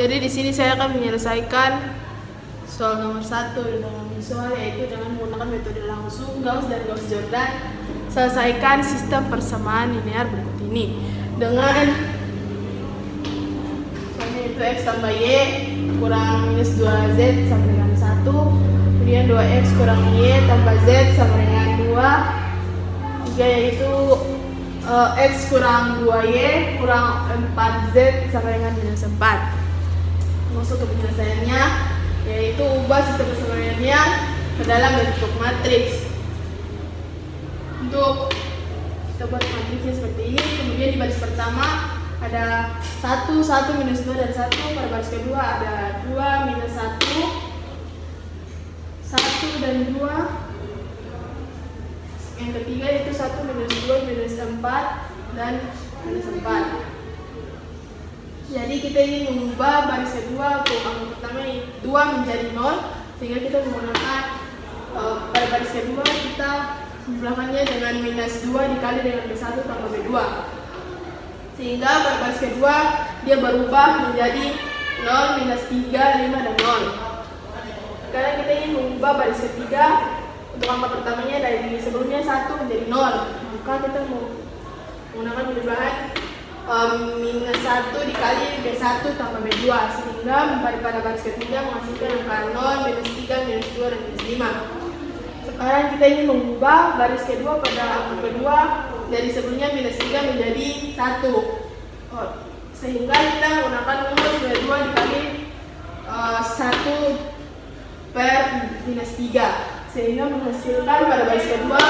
Jadi di sini saya akan menyelesaikan soal nomor 1 dalam soal, yaitu dengan menggunakan metode langsung, Gauss dan Gauss-Jordan. Selesaikan sistem persamaan linear berikut ini dengan misalnya itu x tambah y kurang minus 2z sama dengan 1, kemudian 2x kurang y tambah z sama dengan 2, 3 yaitu x kurang 2y kurang 4z sama dengan minus 4. Masuk ke penyelesaiannya, yaitu ubah sistem persamaan ke dalam bentuk matriks. Untuk kita buat matriksnya seperti ini. Kemudian di baris pertama ada 1, 1 minus 2 dan 1. Pada baris kedua ada 2 minus 1, 1 dan 2. Yang ketiga itu 1 minus 2 minus 4 dan minus 4. Jadi kita ingin mengubah baris kedua ke angka pertama 2 menjadi 0, sehingga kita menggunakan pada baris kedua kita membelakangnya dengan minus 2 dikali dengan B1 tambah B2, sehingga pada baris kedua dia berubah menjadi 0, minus 3, 5 dan 0. Sekarang kita ingin mengubah baris ketiga untuk angka pertamanya dari sebelumnya 1 menjadi 0, maka kita menggunakan perubahan minus 1 dikali B1 tambah B2, sehingga pada baris ketiga menghasilkan angka 0, minus 3, minus 2, dan minus 5. Sekarang kita ingin mengubah baris kedua pada angka kedua dari sebelumnya minus 3 menjadi 1, sehingga kita menggunakan rumus B2 dikali 1 per minus 3, sehingga menghasilkan pada baris kedua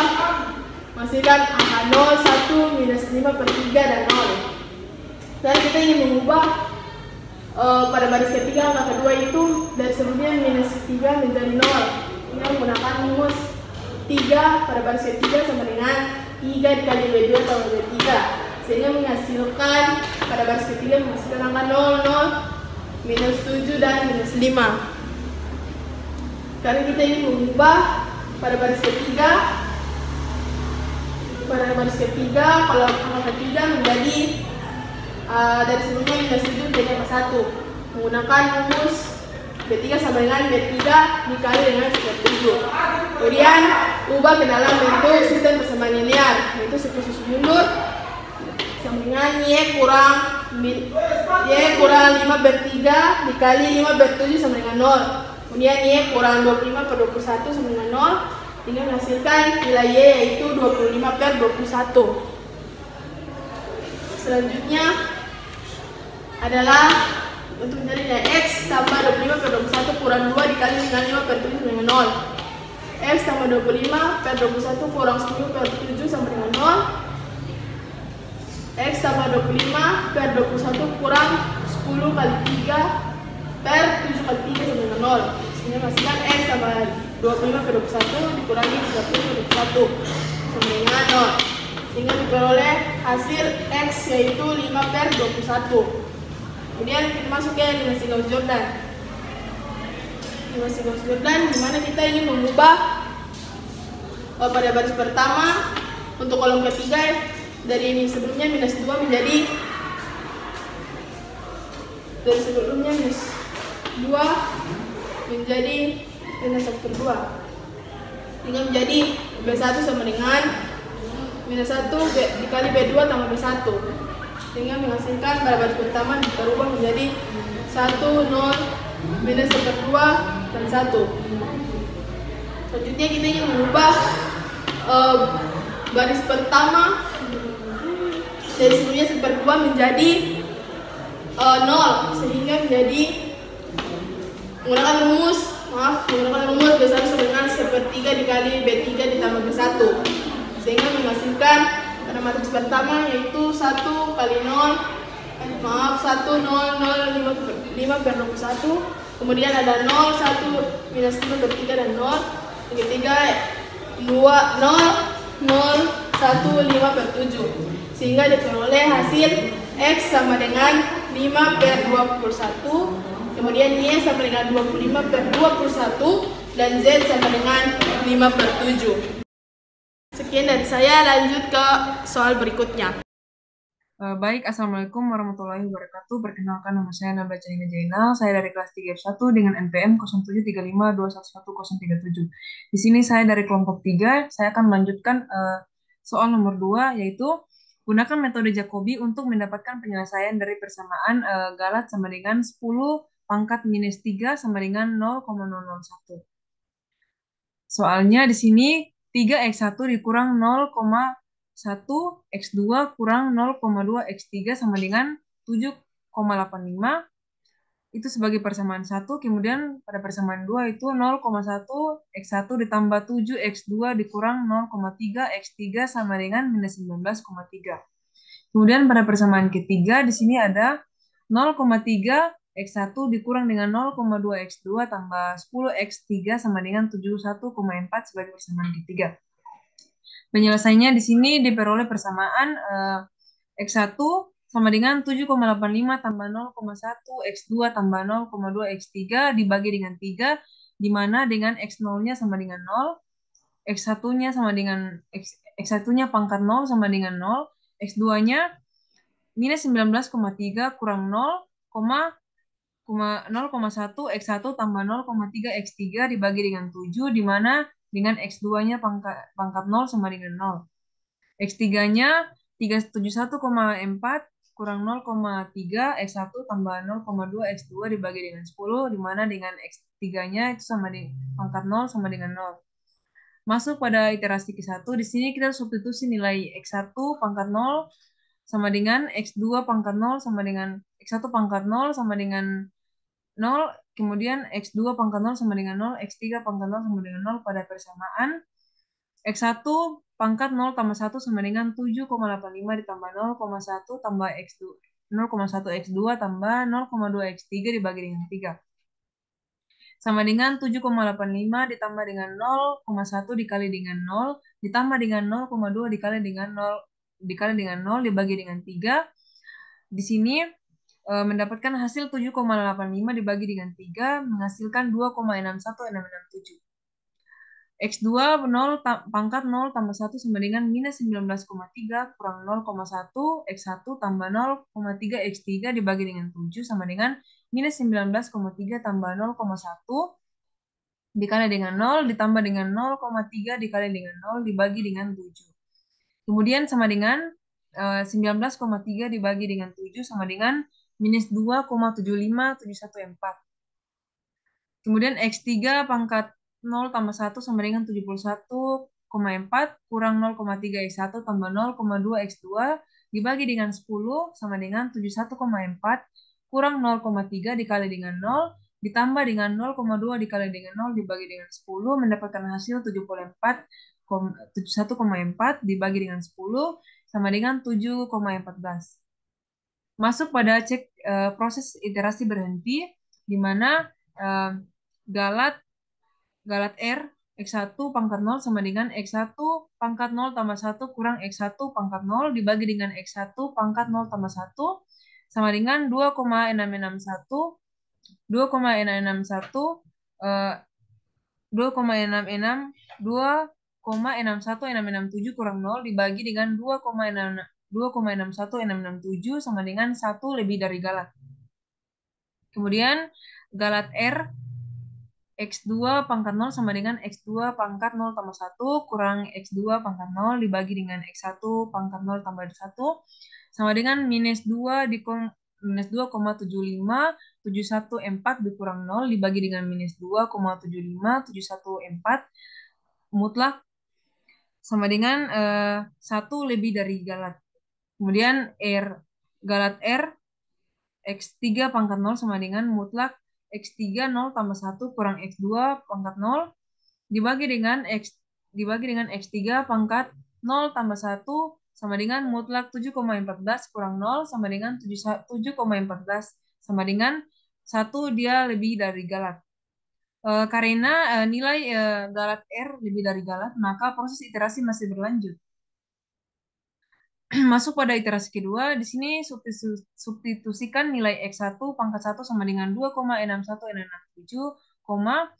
menghasilkan angka 0, 1, minus 5 per 3, dan 0. Dan kita ingin mengubah pada baris ketiga angka kedua itu dari sebelumnya minus 3 menjadi 0. Ini menggunakan rumus 3 pada baris ketiga sama dengan 3 dikali B2 tambah B3, sehingga menghasilkan pada baris ketiga menghasilkan angka 0, 0, minus 7 dan minus 5. Sekarang kita ingin mengubah pada baris ketiga kalau angka ketiga menjadi dari sebelumnya minus 7 menjadi angka 1, menggunakan rumus B3 sama dengan B3 dikali dengan sekuat 7. Kemudian ubah ke dalam bentuk sistem persamaan linear, yaitu susun mundur sama dengan Y kurang 5 per 3 dikali 5 per 7 sama dengan 0. Kemudian Y kurang 25 per 21 sama dengan 0, hingga menghasilkan nilai Y yaitu 25 per 21. Selanjutnya adalah untuk mencari nilai X tambah 25 per 21 kurang 2 dikali dengan 5 per 7 sama dengan 0. X tambah 25 per 21 kurang 10 per 7 sama dengan 0. X tambah 25 per 21 kurang 10 kali 3 per 7 kali 3 sama dengan 0. Sehingga menghasilkan X tambah 25 per 21 dikurangi 30 per 21 sama dengan 0. Sehingga diperoleh hasil X yaitu 5 per 21. Kemudian kita masuk ke dinasti Gauss-Jordan. Dinasti Gauss-Jordan dimana kita ingin mengubah pada baris pertama untuk kolom ketiga dari ini sebelumnya minus 2 menjadi dari sebelumnya minus 2 menjadi minus 1 per 2, hingga menjadi B1 sama dengan minus 1 dikali B2 tambah B1, sehingga menghasilkan pada baris pertama berubah menjadi 1, 0, minus 1 per 2, dan 1. Selanjutnya kita ingin mengubah baris pertama dari sebelumnya 1 per 2 menjadi 0, sehingga menjadi menggunakan rumus B1 sama dengan 1/3 dikali B3 ditambah B1, sehingga menghasilkan pada matriks pertama yaitu 1 kali 0, 1, 0, 0, 5 per 21, kemudian ada 0, 1, minus 5 per 3 dan 0, yang ketiga 2, 0, 0, 1, 5 per 7, sehingga diperoleh hasil X sama dengan 5 per 21, kemudian Y sama dengan 25 per 21, dan Z sama dengan 5 per 7. Sekian dari saya, lanjut ke soal berikutnya. Baik, Assalamualaikum warahmatullahi wabarakatuh. Perkenalkan, nama saya Nabila Canina Jainal. Saya dari kelas 3F1 dengan NPM 0735211037. Di sini saya dari kelompok 3. Saya akan melanjutkan soal nomor 2, yaitu gunakan metode Jacobi untuk mendapatkan penyelesaian dari persamaan Galat sama dengan 10 pangkat minus 3 sama dengan 0,001. Soalnya di sini 3x1 dikurang 0,1 x2 kurang 0,2 x3 sama dengan 7,85 itu sebagai persamaan 1. Kemudian pada persamaan 2 itu 0,1 x1 ditambah 7 x2 dikurang 0,3 x3 sama dengan minus 19,3. Kemudian pada persamaan ketiga di sini ada 0,3 X1 dikurang dengan 0,2 X2 tambah 10 X3 sama dengan 71,4 sebagai persamaan ketiga. Penyelesaiannya di sini diperoleh persamaan X1 sama dengan 7,85 tambah 0,1 X2 tambah 0,2 X3 dibagi dengan 3, di mana dengan X0-nya sama dengan 0, X1-nya sama dengan X1-nya pangkat 0 sama dengan 0, X2-nya minus 19,3 kurang 0,1 X1 tambah 0,3 X3 dibagi dengan 7, di mana dengan X2-nya pangkat 0 sama dengan 0. X3-nya 371,4 kurang 0,3 X1 tambah 0,2 X2 dibagi dengan 10, di mana dengan X3-nya itu sama di pangkat 0 sama dengan 0. Masuk pada iterasi ke-1, di sini kita substitusi nilai X1 pangkat 0 sama dengan X2 pangkat 0 sama dengan X1 pangkat 0 sama dengan 0, kemudian X2 pangkat 0 sama dengan 0, X3 pangkat 0 sama dengan 0 pada persamaan X1 pangkat 0 tambah 1 sama dengan 7,85 ditambah 0,1 tambah X2, 0,1 X2 tambah 0,2 X3 dibagi dengan 3. Sama dengan 7,85 ditambah dengan 0,1 dikali dengan 0, ditambah dengan 0,2 dikali dengan 0, dikali dengan 0 dibagi dengan 3. Di sini mendapatkan hasil 7,85 dibagi dengan 3 menghasilkan 2,61667. X2 0 pangkat 0 tambah 1 sama dengan minus 19,3 kurang 0,1 X1 tambah 0,3 X3 dibagi dengan 7 sama dengan minus 19,3 tambah 0,1 dikali dengan 0 ditambah dengan 0,3 dikali dengan 0 dibagi dengan 7. Kemudian sama dengan 19,3 dibagi dengan 7 sama dengan minus 2,75714. Kemudian X3 pangkat 0 tambah 1 sama dengan 71,4 kurang 0,3 X1 tambah 0,2 X2 dibagi dengan 10 sama dengan 71,4 kurang 0,3 dikali dengan 0 ditambah dengan 0,2 dikali dengan 0 dibagi dengan 10 mendapatkan hasil 71,4 dibagi dengan 10 sama dengan 7,14. Masuk pada cek proses iterasi berhenti, di mana Galat Galat R X1 pangkat 0 sama dengan X1 pangkat 0 tambah 1 kurang X1 pangkat 0 dibagi dengan X1 pangkat 0 tambah 1 sama dengan 2,661 2,661 2,667 kurang 0 dibagi dengan 2,61667 sama dengan 1 lebih dari Galat. Kemudian Galat R X2 pangkat 0 sama dengan X2 pangkat 0 tambah 1 kurang X2 pangkat 0 dibagi dengan X1 pangkat 0 tambah 1 sama dengan minus 2 minus 2,75714 dikurang 0 dibagi dengan minus 2,75714 mutlak sama dengan 1 lebih dari Galat. Kemudian Galat R X3 pangkat 0 sama dengan mutlak X3 0 tambah 1 kurang X2 pangkat 0 dibagi dengan X3 pangkat 0 tambah 1 sama dengan mutlak 7,14 kurang 0 sama dengan 7,14 sama dengan 1 dia lebih dari Galat. Karena nilai Galat R lebih dari Galat, maka proses iterasi masih berlanjut. Masuk pada iterasi kedua, di sini substitusikan nilai X1 pangkat 1 sama dengan 2,61667,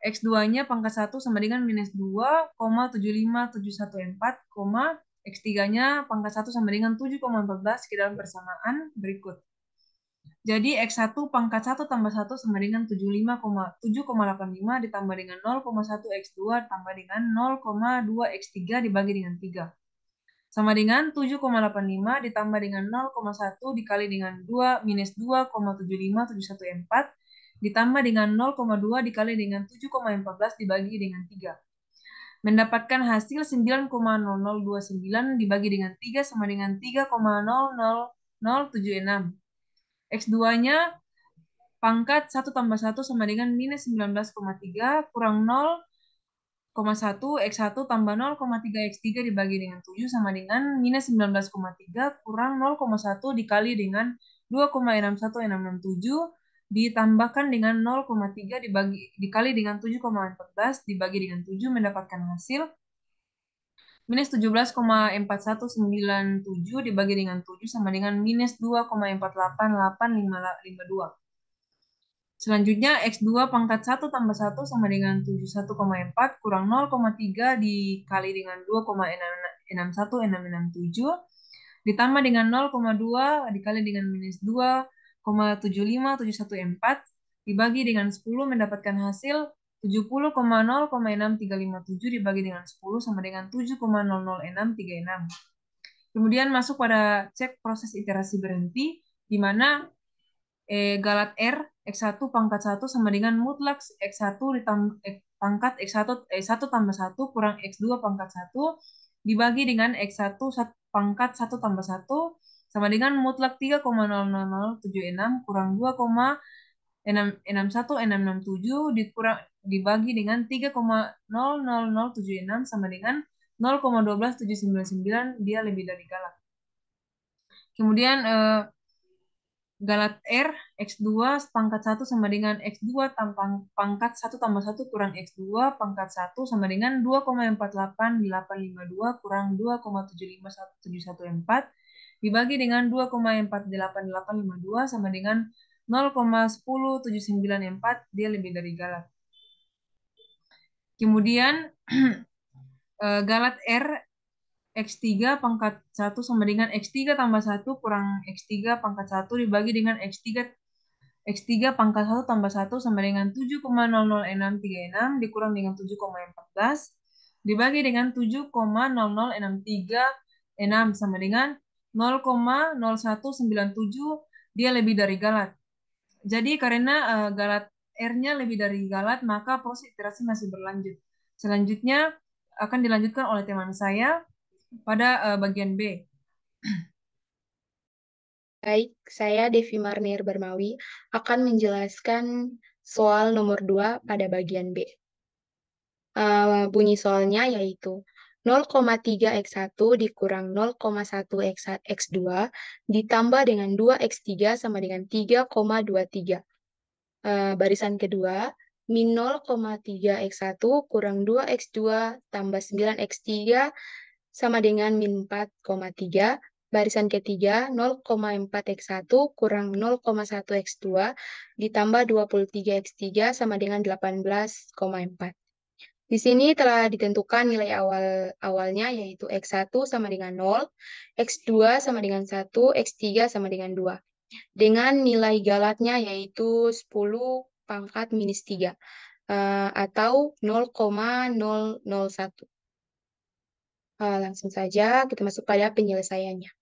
X2-nya pangkat 1 sama dengan minus 2,75714, X3-nya pangkat 1 sama dengan 7,14 ke dalam persamaan berikut. Jadi X1 pangkat 1 tambah 1 sama dengan 7,85 ditambah dengan 0,1 X2 tambah dengan 0,2 X3 dibagi dengan 3. Sama dengan 7,85 ditambah dengan 0,1 dikali dengan 2 minus 2,75714 ditambah dengan 0,2 dikali dengan 7,14 dibagi dengan 3. Mendapatkan hasil 9,0029 dibagi dengan 3 sama dengan 3,00076. X2-nya pangkat 1 tambah 1 sama dengan minus 19,3 kurang 0,1 X1 tambah 0,3 X3 dibagi dengan 7 sama dengan minus 19,3 kurang 0,1 dikali dengan 2,61667 ditambahkan dengan 0,3 dikali dengan 7,14 dibagi dengan 7 mendapatkan hasil minus 17,41197 dibagi dengan 7 sama dengan minus 2,4885552. Selanjutnya, X2 pangkat 1 tambah 1 sama dengan 71,4 kurang 0,3 dikali dengan 2,61667 ditambah dengan 0,2 dikali dengan minus 2,75714 dibagi dengan 10 mendapatkan hasil 70,0,6357 dibagi dengan 10 sama dengan 7,00636. Kemudian masuk pada cek proses iterasi berhenti, di mana galat R X1 pangkat 1 sama dengan mutlak X1 pangkat X1 tambah 1 kurang X2 pangkat 1 dibagi dengan X1 pangkat 1 tambah 1 sama dengan mutlak 3,00076 kurang 2,66167 dibagi dengan 3,00076 sama dengan 0,12799, dia lebih dari galat. Kemudian galat R X2 pangkat 1 sama dengan X2 pangkat 1 tambah 1 kurang X2 pangkat 1 sama dengan 2,48852 kurang 2,751714 dibagi dengan 2,48852 sama dengan 0,10794, dia lebih dari galat. Kemudian galat R X3 pangkat 1 sama dengan X3 tambah 1 kurang X3 pangkat 1 dibagi dengan X3 pangkat 1 tambah 1 sama dengan 7,00636 dikurang dengan 7,14 dibagi dengan 7,00636 sama dengan 0,0197, dia lebih dari galat. Jadi karena galat R-nya lebih dari galat, maka proses iterasi masih berlanjut. Selanjutnya akan dilanjutkan oleh teman saya pada bagian B. Baik, saya Devi Marnir Barmawi akan menjelaskan soal nomor 2 pada bagian B. Bunyi soalnya yaitu 0,3 X1 dikurang 0,1 X2 ditambah dengan 2 X3 sama dengan 3,23. Barisan kedua, min 0,3 X1 kurang 2 X2 tambah 9 X3 sama dengan min 4,3. Barisan ketiga, 0,4 X1 kurang 0,1 X2 ditambah 23 X3 sama dengan 18,4. Di sini telah ditentukan nilai awalnya yaitu X1 sama dengan 0, X2 sama dengan 1, X3 sama dengan 2. Dengan nilai galatnya yaitu 10 pangkat minus 3 atau 0,001. Langsung saja kita masuk pada penyelesaiannya.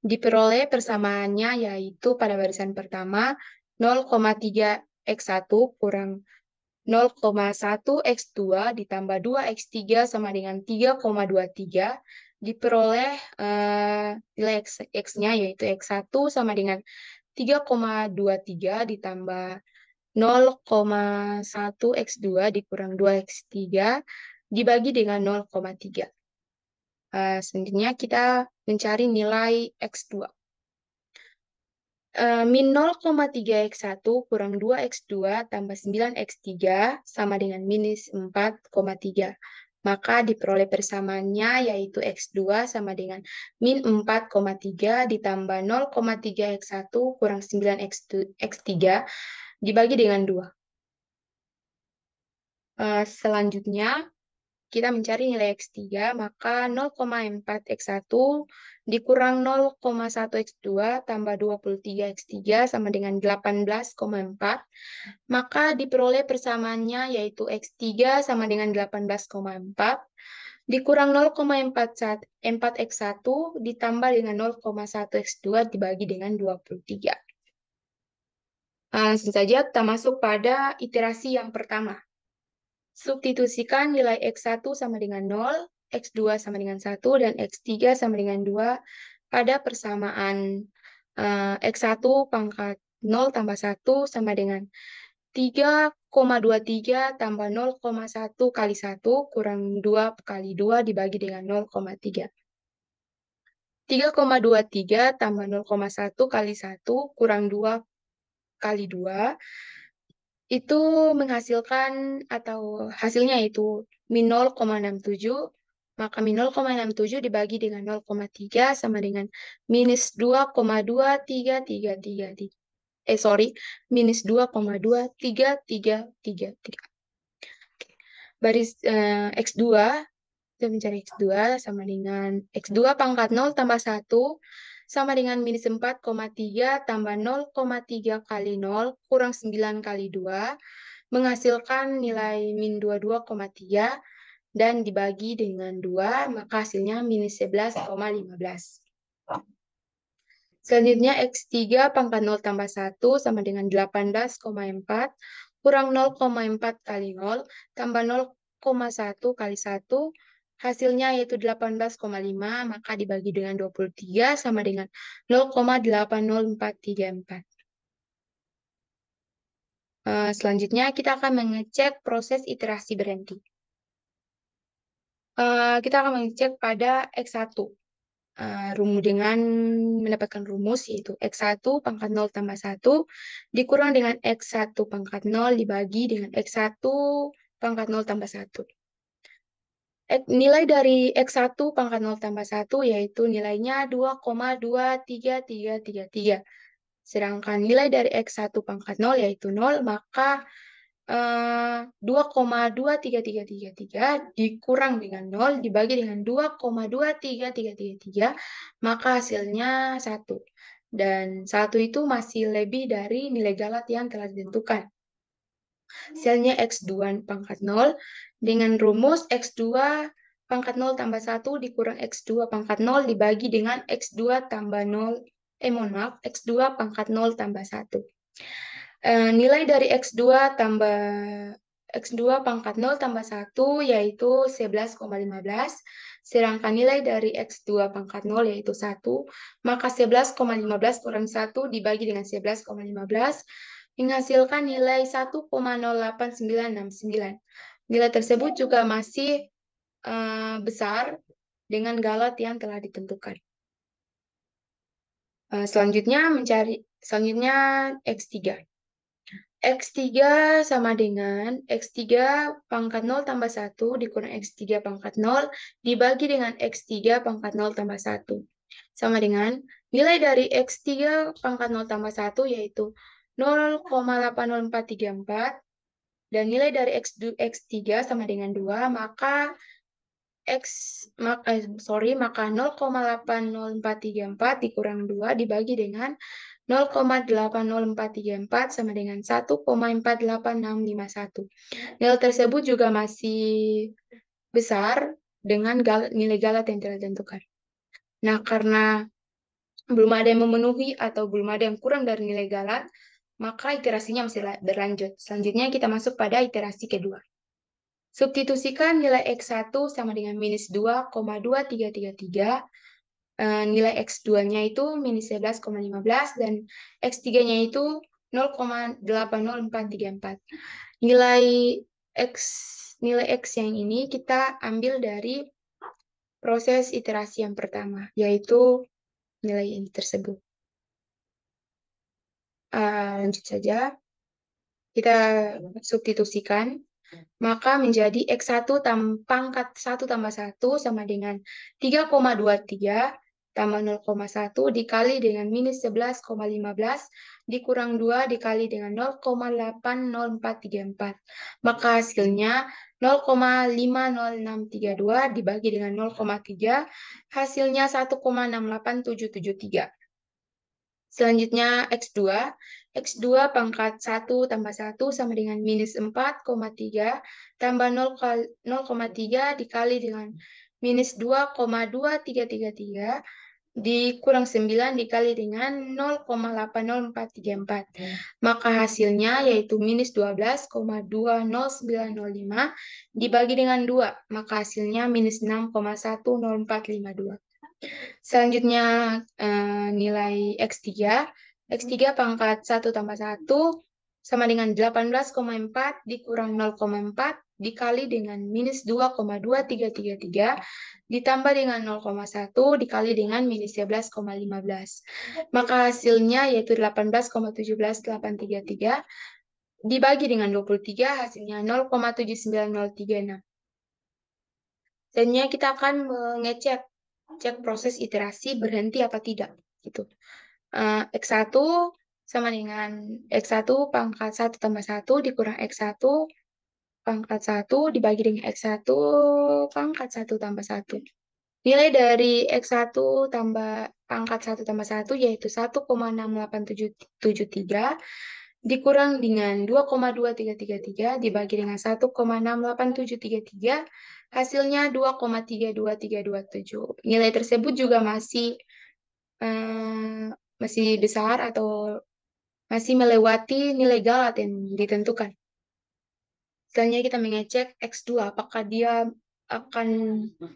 Diperoleh persamaannya yaitu pada barisan pertama 0,3 X1 kurang 0,1 X2 ditambah 2 X3 sama dengan 3,23 diperoleh nilai X-nya yaitu X1 sama dengan 3,23 ditambah 0,1 X2 dikurang 2 X3 dibagi dengan 0,3. Selanjutnya kita mencari nilai X2. Min 0,3 X1 kurang 2 X2 tambah 9 X3 sama dengan minus 4,3. Maka diperoleh persamaannya yaitu X2 sama dengan min 4,3 ditambah 0,3 X1 kurang 9 X3 dibagi dengan 2. Selanjutnya, kita mencari nilai X3, maka 0,4 X1 dikurang 0,1 X2 tambah 23 X3 sama dengan 18,4. Maka diperoleh persamaannya yaitu X3 sama dengan 18,4 dikurang 0,4 X1 ditambah dengan 0,1 X2 dibagi dengan 23. Langsung saja kita masuk pada iterasi yang pertama. Substitusikan nilai X1 sama dengan 0, X2 sama dengan 1, dan X3 sama dengan 2 pada persamaan X1 pangkat 0 tambah 1 sama dengan 3,23 tambah 0,1 kali 1 kurang 2 kali 2 dibagi dengan 0,3. 3,23 tambah 0,1 kali 1 kurang 2 kali 2 itu menghasilkan atau hasilnya itu min 0,67, maka min 0,67 dibagi dengan 0,3 sama dengan minus 2,23333. Minus 2,23333. Baris X2, kita mencari X2 sama dengan X2 pangkat 0 tambah 1 sama dengan minus 4,3 tambah 0,3 kali 0 kurang 9 kali 2 menghasilkan nilai min 22,3 dan dibagi dengan 2 maka hasilnya minus 11,15. Selanjutnya X3 pangkat 0 tambah 1 sama dengan 18,4 kurang 0,4 kali 0 tambah 0,1 kali 1 hasilnya yaitu 18,5 maka dibagi dengan 23 sama dengan 0,80434. Selanjutnya kita akan mengecek proses iterasi berhenti. Kita akan mengecek pada X1 dengan mendapatkan rumus yaitu X1 pangkat 0 tambah 1 dikurang dengan X1 pangkat 0 dibagi dengan X1 pangkat 0 tambah 1. Nilai dari X1 pangkat 0 tambah 1 yaitu nilainya 2,23333. Sedangkan nilai dari X1 pangkat 0 yaitu 0, maka 2,23333 dikurang dengan 0 dibagi dengan 2,23333 maka hasilnya 1. Dan 1 itu masih lebih dari nilai galat yang telah ditentukan. Hasilnya X2 pangkat 0 dengan rumus X2 pangkat 0 tambah 1 dikurang X2 pangkat 0 dibagi dengan X2 tambah 0, X2 pangkat 0 tambah 1. Nilai dari X2 pangkat 0 tambah 1 yaitu 11,15, sedangkan nilai dari X2 pangkat 0 yaitu 1, maka 11,15 kurang 1 dibagi dengan 11,15 menghasilkan nilai 1,08969. Nilai tersebut juga masih besar dengan galat yang telah ditentukan. Selanjutnya X3. X3 sama dengan X3 pangkat 0 tambah 1 dikurang X3 pangkat 0 dibagi dengan X3 pangkat 0 tambah 1. Sama dengan nilai dari X3 pangkat 0 tambah 1 yaitu 0,80434 dan nilai dari X3 sama dengan 2 maka 0,80434 dikurang 2 dibagi dengan 0,80434 sama dengan 1,48651. Nilai tersebut juga masih besar dengan nilai galat yang telah ditentukan. Nah, karena belum ada yang memenuhi atau belum ada yang kurang dari nilai galat, maka iterasinya masih berlanjut. Selanjutnya kita masuk pada iterasi kedua. Substitusikan nilai X1 sama dengan minus 2,2333. Nilai X2-nya itu minus 11,15 dan X3-nya itu 0,80434. Nilai X yang ini kita ambil dari proses iterasi yang pertama, yaitu nilai ini tersebut. Lanjut saja. Kita substitusikan. Maka menjadi X1 pangkat 1 tambah 1 sama dengan 3,23 tambah 0,1 dikali dengan minus 11,15 dikurang 2 dikali dengan 0,80434. Maka hasilnya 0,50632 dibagi dengan 0,3 hasilnya 1,68773. Selanjutnya X2. X2 pangkat 1 tambah 1 sama dengan minus 4,3 tambah 0,3 dikali dengan minus 2,2333 dikurang 9 dikali dengan 0,80434. Maka hasilnya yaitu minus 12,20905 dibagi dengan 2. Maka hasilnya minus 6,10452. Selanjutnya nilai X3. X3 pangkat 1 tambah 1 sama dengan 18,4 dikurang 0,4 dikali dengan minus 2,2333 ditambah dengan 0,1 dikali dengan minus 11,15. Maka hasilnya yaitu 18,17833 dibagi dengan 23 hasilnya 0,79036. Selanjutnya kita akan mengecek proses iterasi berhenti apa tidak gitu. X1 sama dengan X1 pangkat 1 tambah 1 dikurang X1 pangkat 1 dibagi dengan X1 pangkat 1 tambah 1. Nilai dari X1 tambah pangkat 1 tambah 1 yaitu 1,68773 dikurang dengan 2,2333 dibagi dengan 1,68733 hasilnya 2,32327. Nilai tersebut juga masih besar atau masih melewati nilai galat yang ditentukan. Selanjutnya kita mengecek X2 apakah dia akan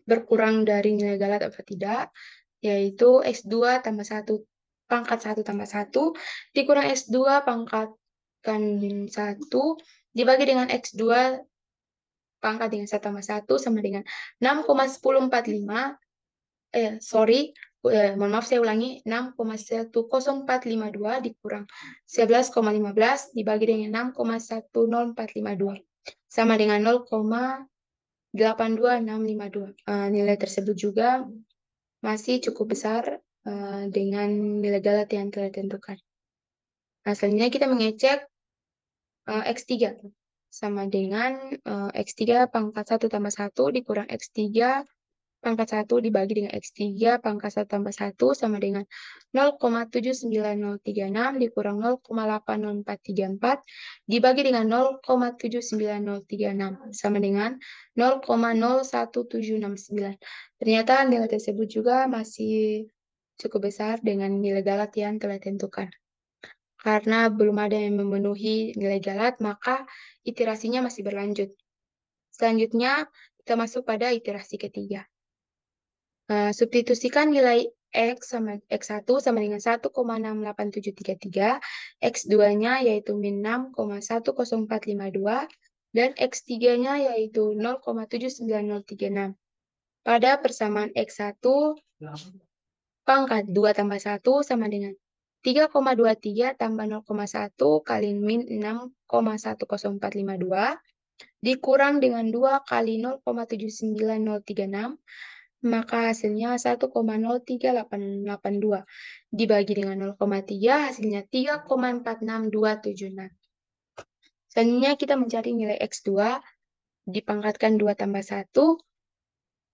berkurang dari nilai galat atau tidak, yaitu X2 tambah 1 pangkat 1 tambah 1 dikurang X2 pangkatkan 1 dibagi dengan X2 pangkat dengan 1 tambah 1 sama dengan 6,1045 mohon maaf saya ulangi 6,10452 dikurang 11,15 dibagi dengan 6,10452 sama dengan 0,82652. Nilai tersebut juga masih cukup besar dengan nilai galat yang telah ditentukan. Nah, selanjutnya kita mengecek X3 sama dengan X3 pangkat 1 tambah 1 dikurang X3 pangkat 1 dibagi dengan X3 pangkat 1 tambah 1 sama dengan 0,79036 dikurang 0,80434 dibagi dengan 0,79036 sama dengan 0,01769. Ternyata nilai tersebut juga masih cukup besar dengan nilai galat yang telah ditentukan. Karena belum ada yang memenuhi nilai galat, maka iterasinya masih berlanjut. Selanjutnya, kita masuk pada iterasi ketiga. Substitusikan nilai X sama X1 sama dengan 1,68733, X2-nya yaitu min 6,10452, dan X3-nya yaitu 0,79036. Pada persamaan X1 pangkat 2 tambah 1 sama dengan 3,23 tambah 0,1 kali min 6,10452 dikurang dengan 2 kali 0,79036, maka hasilnya 1,03882 dibagi dengan 0,3 hasilnya 3,46276. Selanjutnya kita mencari nilai X2 dipangkatkan 2 tambah 1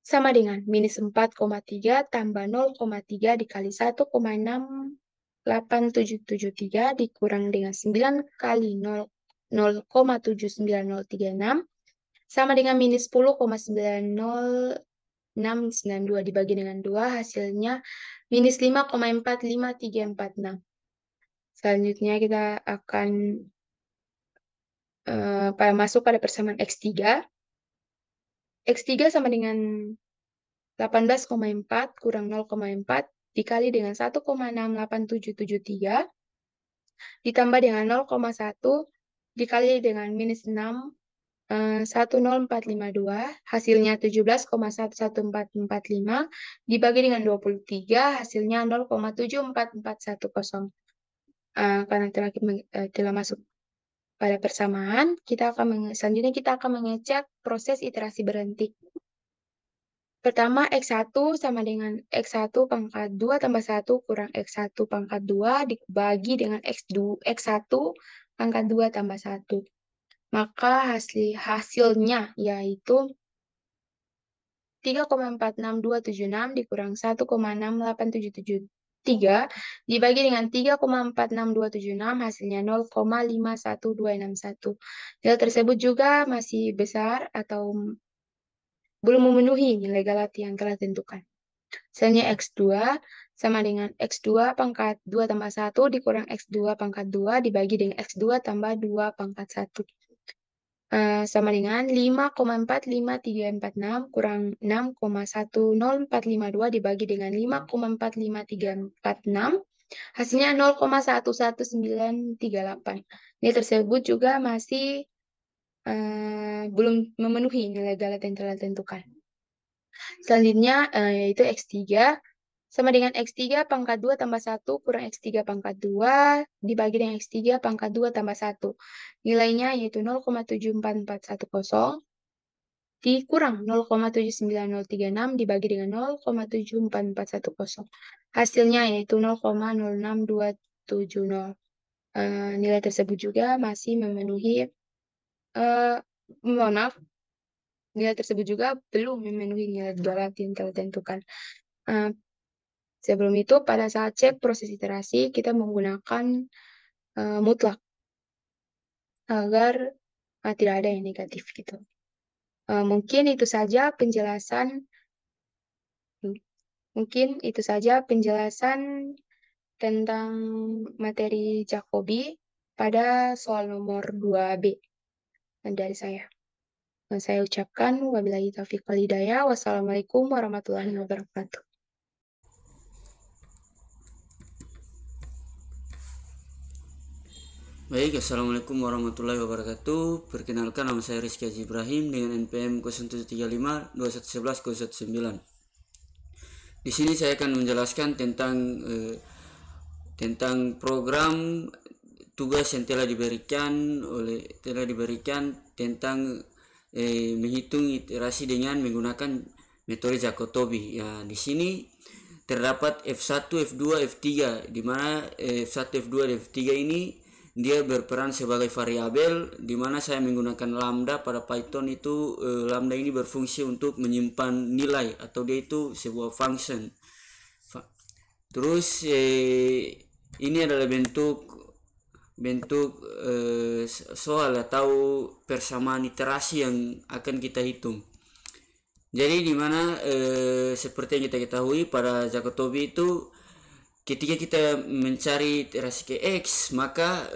sama dengan minus 4,3 tambah 0,3 dikali 1,68773 dikurang dengan 9 kali 0,79036 sama dengan minus 10,90692 dibagi dengan 2 hasilnya minus 5,45346. Selanjutnya kita akan masuk pada persamaan X3. X3 sama dengan 18,4 kurang 0,4 dikali dengan 1,68773 ditambah dengan 0,1 dikali dengan minus 6 10452 hasilnya 17,11445 dibagi dengan 23 hasilnya 0,74410. Karena telah masuk pada persamaan, selanjutnya kita akan mengecek proses iterasi berhenti. Pertama, X1 sama dengan X1 pangkat 2 tambah 1 kurang X1 pangkat 2 dibagi dengan X1 pangkat 2 tambah 1. Maka hasilnya yaitu 3,46276 dikurang 1,68773 dibagi dengan 3,46276 hasilnya 0,51261. Nilai tersebut juga masih besar atau belum memenuhi nilai Galat yang telah ditentukan. Misalnya X2 sama dengan X2 pangkat 2 tambah 1 dikurang X2 pangkat 2 dibagi dengan X2 tambah 2 pangkat 1. Sama dengan 5,45346 kurang 6,10452 dibagi dengan 5,45346 hasilnya 0,11938. Nilai tersebut juga masih belum memenuhi nilai Galat yang telah ditentukan. Selanjutnya yaitu X3 sama dengan X3 pangkat 2 tambah 1 kurang X3 pangkat 2 dibagi dengan X3 pangkat 2 tambah 1. Nilainya yaitu 0,74410 dikurang 0,79036 dibagi dengan 0,74410. Hasilnya yaitu 0,06270. Nilai tersebut juga masih memenuhi mohon maaf, nilai tersebut juga belum memenuhi nilai Galat yang telah ditentukan. Sebelum itu, pada saat cek proses iterasi, kita menggunakan mutlak agar tidak ada yang negatif gitu. Mungkin itu saja penjelasan tentang materi Jacobi pada soal nomor 2B dari saya. Saya ucapkan wabillahi taufiq wal hidayah. Wassalamualaikum warahmatullahi wabarakatuh. Baik, Assalamualaikum warahmatullahi wabarakatuh. Perkenalkan, nama saya Rizky Haji Ibrahim dengan NPM 0735 2111 019. Di sini saya akan menjelaskan tentang program tugas yang telah diberikan tentang menghitung iterasi dengan menggunakan metode Jacobi. Ya, di sini terdapat F1, F2, F3, di mana F1, F2, dan F3 ini dia berperan sebagai variabel, di mana saya menggunakan lambda pada Python itu. Lambda ini berfungsi untuk menyimpan nilai atau dia itu sebuah function. Terus ini adalah bentuk soal atau persamaan iterasi yang akan kita hitung. Jadi di mana seperti yang kita ketahui pada Jacobi itu, ketika kita mencari iterasi ke X, maka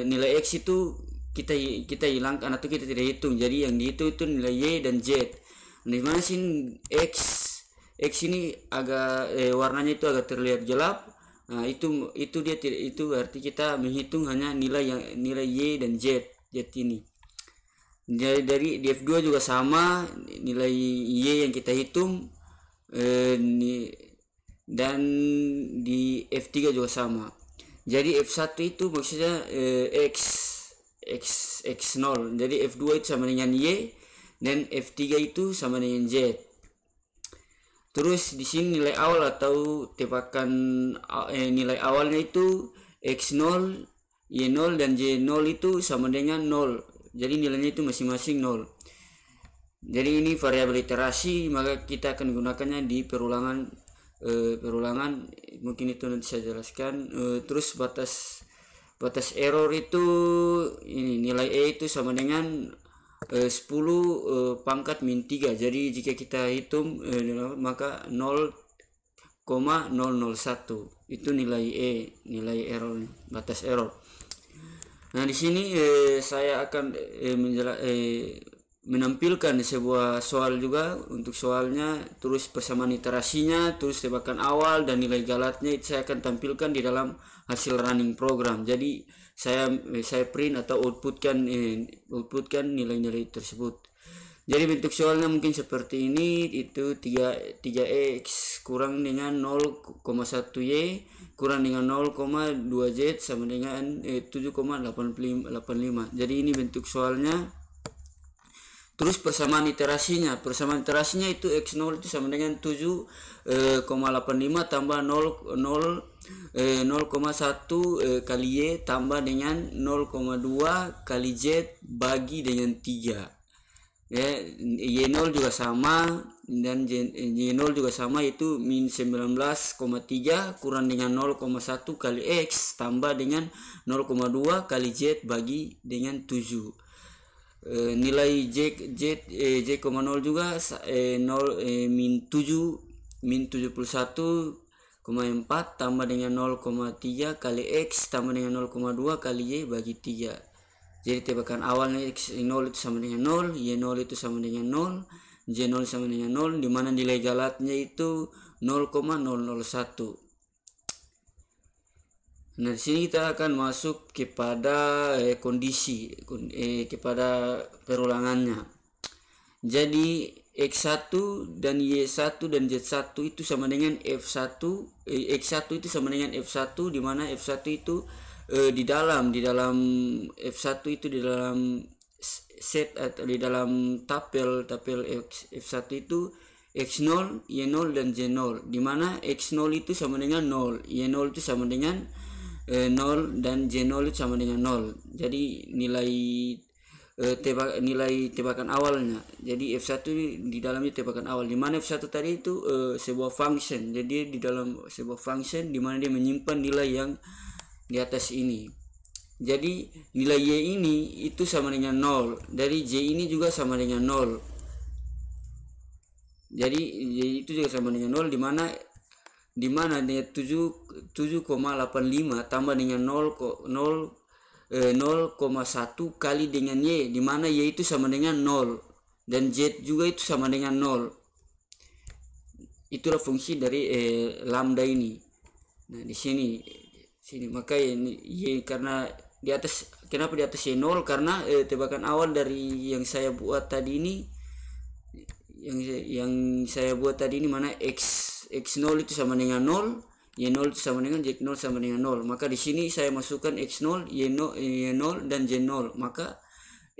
nilai X itu kita hilangkan atau kita tidak hitung. Jadi yang dihitung itu nilai Y dan Z. Di mana sih X ini agak warnanya itu agak terlihat gelap. Nah, itu dia tidak, itu berarti kita menghitung hanya nilai Y dan Z ini. Jadi dari di F2 juga sama, nilai Y yang kita hitung dan di F3 juga sama. Jadi F1 itu maksudnya X0. Jadi F2 itu sama dengan Y dan F3 itu sama dengan Z. Terus di sini nilai awal atau tebakan nilai awalnya itu X0, Y0 dan Y0 itu sama dengan 0. Jadi nilainya itu masing-masing 0. Jadi ini variabel iterasi, maka kita akan gunakannya di perulangan mungkin itu nanti saya jelaskan. Terus batas error itu ini nilai E itu sama dengan 10 pangkat min 3. Jadi jika kita hitung maka 0,001 itu nilai E, nilai error, batas error. Nah, di sini saya akan menampilkan sebuah soal juga. Untuk soalnya, terus persamaan iterasinya, terus tebakan awal dan nilai galatnya itu saya akan tampilkan di dalam hasil running program. Jadi saya print atau outputkan nilai-nilai tersebut. Jadi bentuk soalnya mungkin seperti ini, itu 3x kurang dengan 0,1y kurang dengan 0,2z sama dengan 7,85. Jadi ini bentuk soalnya. Terus persamaan iterasinya itu X0 itu sama dengan 7,85 tambah 0,1 kali Y tambah dengan 0,2 kali Z bagi dengan 3. Ya, Y0 juga sama dan Y0 juga sama, itu min 19,3 kurang dengan 0,1 kali X tambah dengan 0,2 kali Z bagi dengan 7. Nilai J,0 juga min 71,4 tambah dengan 0,3 kali X tambah dengan 0,2 kali Y bagi 3. Jadi tebakan awalnya X0 itu sama dengan 0, Y0 itu sama dengan 0, J0 sama dengan 0, dimana nilai galatnya itu 0,001. Nah, di sini kita akan masuk kepada kondisi, kepada perulangannya. Jadi X1 dan Y1 dan Z1 itu sama dengan F1, X1 itu sama dengan F1, di mana F1 itu di dalam F1 itu di dalam set atau di dalam tapel F1 itu X0, Y0 dan Z0, di mana X0 itu sama dengan 0, Y0 itu sama dengan 0 dan J0 itu sama dengan 0. Jadi nilai tebakan awalnya. Jadi F1 di dalamnya tebakan awal, di mana F1 tadi itu sebuah function. Jadi di dalam sebuah function di mana dia menyimpan nilai yang di atas ini. Jadi nilai Y ini itu sama dengan 0. Dari J ini juga sama dengan 0. Jadi Y itu juga sama dengan 0, di mana dia 7,85 tambah dengan 0,1 kali dengan Y, di mana Y itu sama dengan 0 dan Z juga itu sama dengan 0. Itulah fungsi dari lambda ini. Nah, di sini maka ini Y, karena di atas, kenapa di atas Y 0, karena tebakan awal dari yang saya buat tadi ini, yang saya buat tadi ini, mana X0 itu sama dengan 0, Y0 itu sama dengan Z0 sama dengan 0. Maka di sini saya masukkan X0, Y0 dan Z0. Maka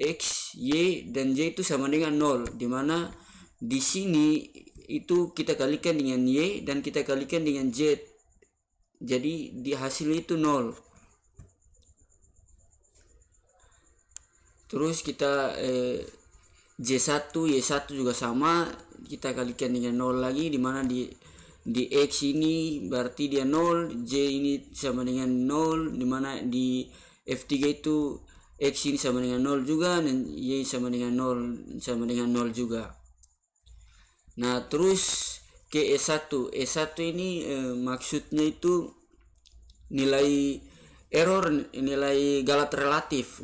X, Y dan Z itu sama dengan 0, di mana di sini itu kita kalikan dengan Y dan kita kalikan dengan Z. Jadi di hasilnya itu 0. Terus kita J1, Y1 juga sama, kita kalikan dengan 0 lagi, di mana di X ini berarti dia 0, J ini sama dengan 0, di mana di F3 itu X ini sama dengan 0 juga dan Y sama dengan 0 juga. Nah, terus ke E1 ini maksudnya itu nilai error, nilai galat relatif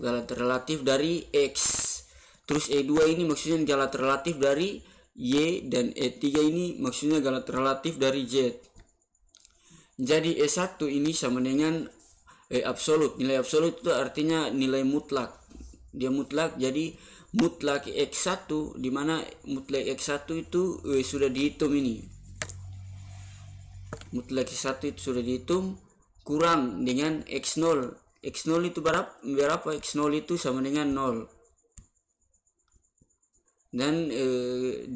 dari X. Terus E2 ini maksudnya galat relatif dari Y, dan E3 ini maksudnya galat relatif dari Z. Jadi E1 ini sama dengan absolut. Nilai absolut itu artinya nilai mutlak. Dia mutlak, jadi mutlak X1, di mana mutlak X1 itu sudah dihitung ini. Mutlak X1 itu sudah dihitung kurang dengan X0. X0 itu berapa? X0 itu sama dengan 0. Dan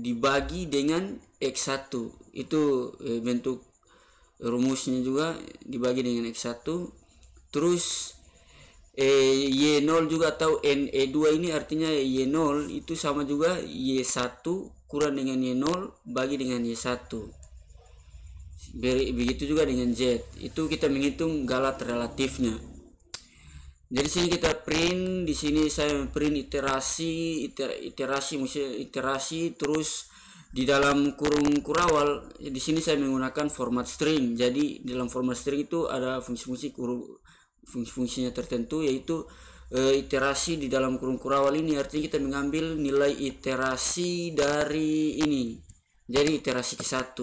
dibagi dengan X1, itu bentuk rumusnya juga, dibagi dengan X1. Terus Y0 juga atau E2 ini artinya Y0 itu sama juga Y1 kurang dengan Y0 bagi dengan Y1. Begitu juga dengan Z. Itu kita menghitung galat relatifnya. Jadi sini kita print, di sini saya print iterasi, maksudnya iterasi, terus di dalam kurung kurawal. Di sini saya menggunakan format string. Jadi dalam format string itu ada fungsinya tertentu, yaitu iterasi di dalam kurung kurawal ini artinya kita mengambil nilai iterasi dari ini. Jadi iterasi ke-1.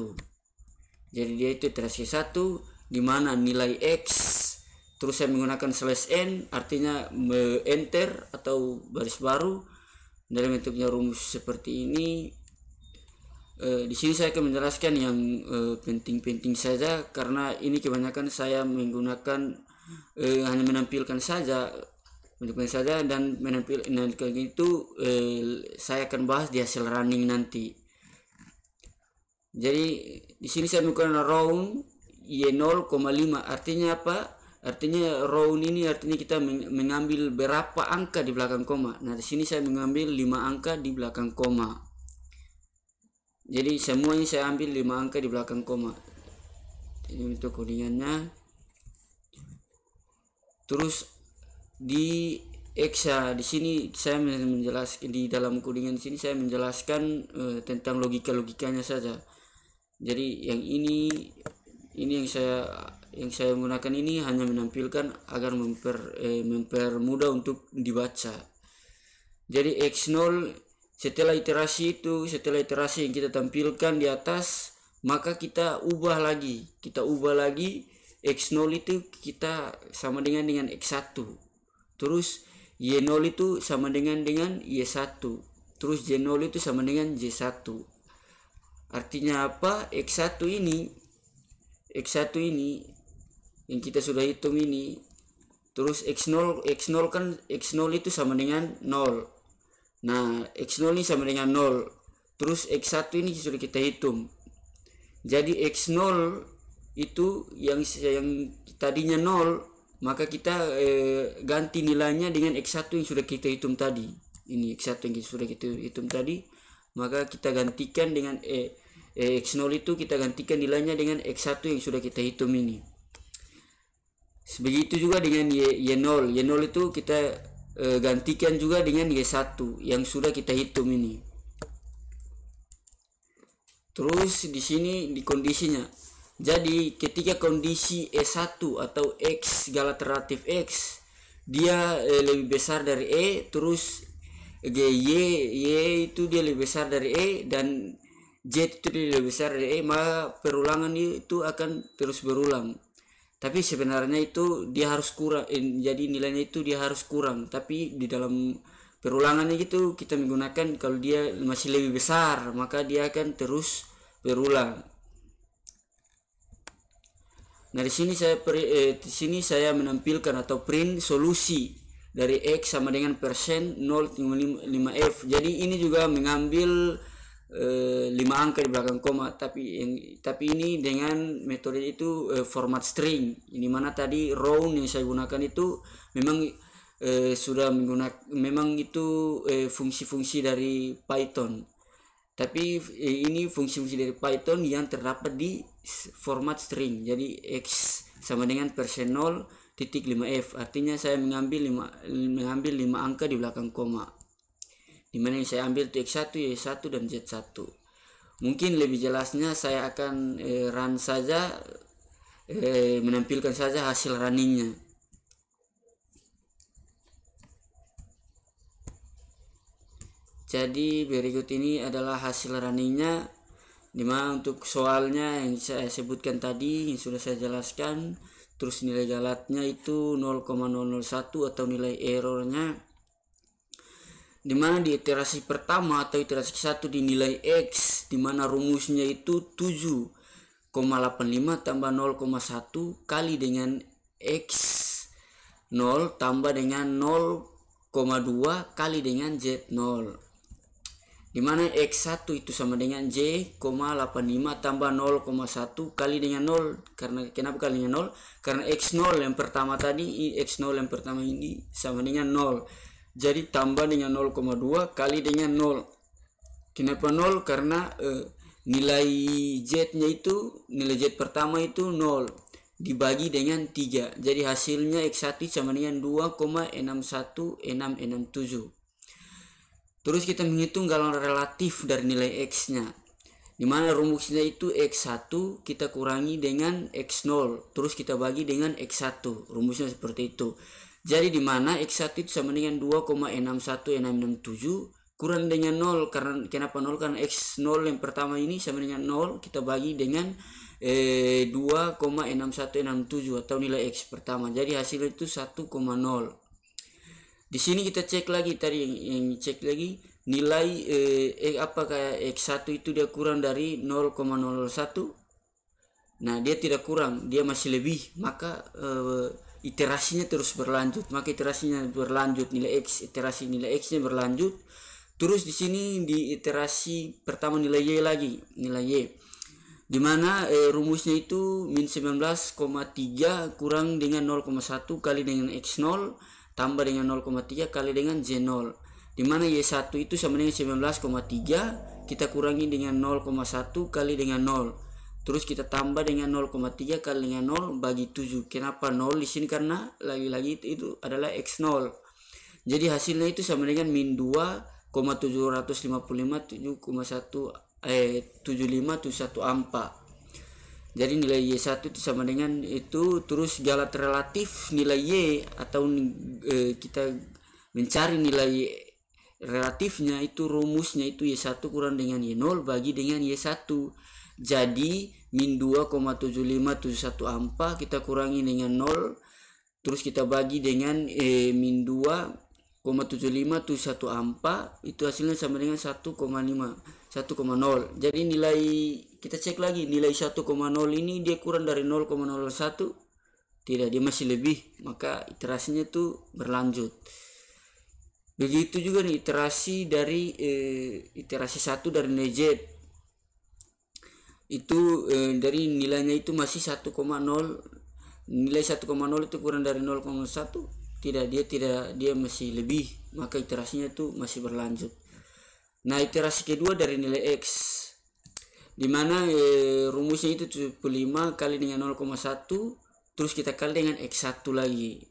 Jadi dia itu iterasi ke-1, di mana nilai X, terus saya menggunakan /n, artinya enter atau baris baru dalam bentuknya rumus seperti ini. Di sini saya akan menjelaskan yang penting-penting saja, karena ini kebanyakan saya menggunakan hanya menampilkan saja menampilkan saja dan menampilkan itu saya akan bahas di hasil running nanti. Jadi di sini saya menggunakan round Y0,5. Artinya apa? Artinya round ini artinya kita mengambil berapa angka di belakang koma. Nah, di sini saya mengambil 5 angka di belakang koma. Jadi semuanya saya ambil 5 angka di belakang koma. Ini untuk codingannya. Terus di Exa di sini saya menjelaskan, di dalam codingan sini saya menjelaskan tentang logikanya saja. Jadi yang ini yang saya gunakan ini hanya menampilkan agar mempermudah untuk dibaca. Jadi X0 setelah iterasi yang kita tampilkan di atas, maka kita ubah lagi X0 itu kita sama dengan X1, terus Y0 itu sama dengan Y1, terus Y0 itu sama dengan Y1. Artinya apa? X1 ini yang kita sudah hitung ini, terus X0 kan X0 itu sama dengan 0. Nah, X0 ini sama dengan 0, terus X1 ini sudah kita hitung. Jadi X0 itu yang tadinya 0, maka kita ganti nilainya dengan X1 yang sudah kita hitung tadi. Ini X1 yang sudah kita hitung tadi, maka kita gantikan dengan X0 itu kita gantikan nilainya dengan X1 yang sudah kita hitung ini. Begitu juga dengan Y0 itu kita gantikan juga dengan Y1 yang sudah kita hitung ini. Terus di sini di kondisinya, jadi ketika kondisi E1 atau X galat relatif X dia lebih besar dari E, terus Y itu dia lebih besar dari E, dan Z itu dia lebih besar dari E, maka perulangan itu akan terus berulang. Tapi sebenarnya itu dia harus kurang, jadi nilainya itu dia harus kurang. Tapi di dalam perulangannya itu kita menggunakan kalau dia masih lebih besar, maka dia akan terus berulang. Nah, di sini saya menampilkan atau print solusi dari X sama dengan persen 0,5F. Jadi ini juga mengambil 5 angka di belakang koma, tapi ini dengan metode itu format string. Ini mana tadi round yang saya gunakan itu memang sudah menggunakan, memang itu fungsi-fungsi dari Python. Tapi ini fungsi-fungsi dari Python yang terdapat di format string. Jadi X sama dengan persen 0,5F. Artinya saya mengambil 5 angka di belakang koma, dimana yang saya ambil itu X1, Y1 dan Z1. Mungkin lebih jelasnya saya akan run saja, menampilkan saja hasil runningnya. Jadi berikut ini adalah hasil runningnya, dimana untuk soalnya yang saya sebutkan tadi yang sudah saya jelaskan, terus nilai galatnya itu 0,001 atau nilai errornya, dimana di iterasi pertama atau iterasi 1 dinilai X, dimana rumusnya itu 7,85 tambah 0,1 kali dengan X0 tambah dengan 0,2 kali dengan Z0, dimana X1 itu sama dengan J,85 tambah 0,1 kali dengan 0. Kenapa kali dengan 0? Karena X0 yang pertama tadi, X0 yang pertama ini sama dengan 0. Jadi tambah dengan 0,2 kali dengan 0. Kenapa 0? Karena nilai Z-nya itu, nilai Z pertama itu 0 dibagi dengan 3. Jadi hasilnya X1 sama dengan 2,61667. Terus kita menghitung galan relatif dari nilai X-nya, dimana rumusnya itu X1 kita kurangi dengan X0, terus kita bagi dengan X1. Rumusnya seperti itu. Jadi dimana X1 itu sama dengan 2,61667 kurang dengan 0. Karena kenapa 0? Karena X0 yang pertama ini sama dengan 0, kita bagi dengan 2,6167 atau nilai X pertama. Jadi hasilnya itu 1,0. Di sini kita cek lagi tadi yang cek lagi nilai apakah X1 itu dia kurang dari 0,01. Nah, dia tidak kurang, dia masih lebih, maka iterasinya terus berlanjut, maka iterasinya berlanjut, nilai x, iterasi nilai x nya berlanjut. Terus di sini di iterasi pertama nilai y lagi, nilai y, dimana rumusnya itu min 19,3 kurang dengan 0,1 kali dengan x0 tambah dengan 0,3 kali dengan z0, dimana y1 itu sama dengan 19,3 kita kurangi dengan 0,1 kali dengan 0, terus kita tambah dengan 0,3 kali dengan 0 bagi 7. Kenapa 0 di sini? Karena lagi-lagi itu adalah x0. Jadi hasilnya itu sama dengan min 2,755 7571 Jadi nilai y1 itu sama dengan itu. Terus galat relatif nilai y atau kita mencari nilai relatifnya itu rumusnya itu y1 kurang dengan y0 bagi dengan y1. Jadi min 2,75714 kita kurangi dengan 0, terus kita bagi dengan min 2,75714 itu hasilnya sama dengan 1,0. Jadi nilai, kita cek lagi, nilai 1,0 ini dia kurang dari 0,01? Tidak, dia masih lebih, maka iterasinya itu berlanjut. Begitu juga nih iterasi dari iterasi 1 dari nilai z itu dari nilainya itu masih 1,0. Nilai 1,0 itu kurang dari 0,1? Tidak, dia masih lebih, maka iterasinya itu masih berlanjut. Nah, iterasi kedua dari nilai x, dimana rumusnya itu 75 kali dengan 0,1 terus kita kali dengan x1 lagi.